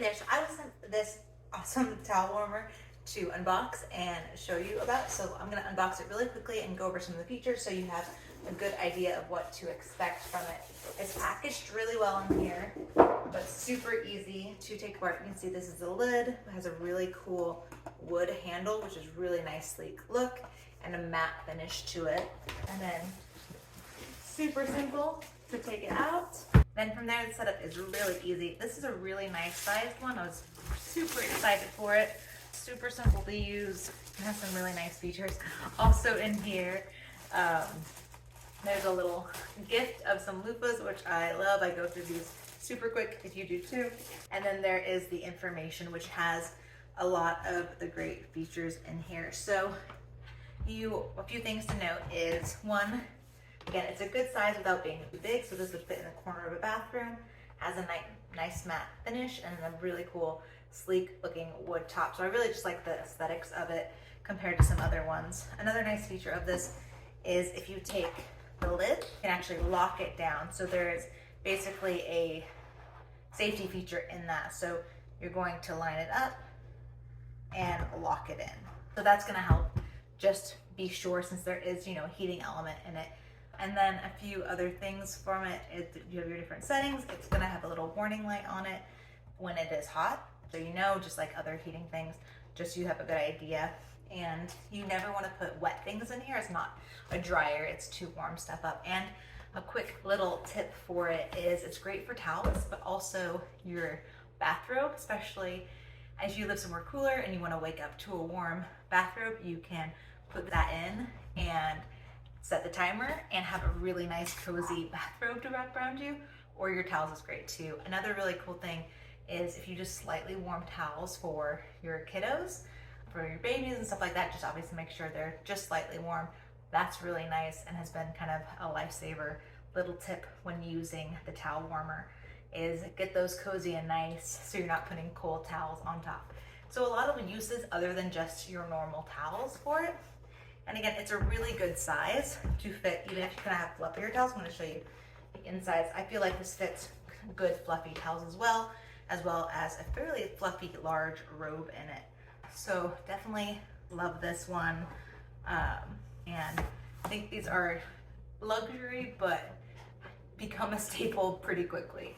there, so I was sent this awesome towel warmer to unbox and show you about. So I'm gonna unbox it really quickly and go over some of the features so you have a good idea of what to expect from it. It's packaged really well in here, but super easy to take apart. You can see this is the lid. It has a really cool wood handle, which is really nice, sleek look, and a matte finish to it. And then super simple to take it out. Then from there, the setup is really easy. This is a really nice sized one. I was super excited for it. Super simple to use. It has some really nice features. Also in here, there's a little gift of some loofahs, which I love. I go through these super quick if you do too. And then there is the information, which has a lot of the great features in here. So a few things to note is, one, again, it's a good size without being too big. So this would fit in the corner of a bathroom. Has a nice matte finish and a really cool sleek looking wood top. So I really just like the aesthetics of it compared to some other ones. Another nice feature of this is if you take the lid, you can actually lock it down. So there is basically a safety feature in that. So you're going to line it up and lock it in. So that's gonna help just be sure, since there is, a heating element in it. And then a few other things from it is you have your different settings. It's gonna have a little warning light on it when it is hot. So just like other heating things, just so you have a good idea. And you never wanna put wet things in here. It's not a dryer, it's to warm stuff up. And a quick little tip for it is it's great for towels, but also your bathrobe, especially as you live somewhere cooler and you wanna wake up to a warm bathrobe, you can put that in and set the timer and have a really nice cozy bathrobe to wrap around you, or your towels is great too. Another really cool thing is if you just slightly warm towels for your kiddos, for your babies and stuff like that, just obviously make sure they're just slightly warm. That's really nice and has been kind of a lifesaver. Little tip when using the towel warmer is get those cozy and nice so you're not putting cold towels on top. So a lot of uses other than just your normal towels for it. And again, it's a really good size to fit, even if you kind of have fluffier towels. I'm going to show you the insides. I feel like this fits good fluffy towels as well as a fairly fluffy large robe in it. So definitely love this one. And I think these are luxury, but become a staple pretty quickly.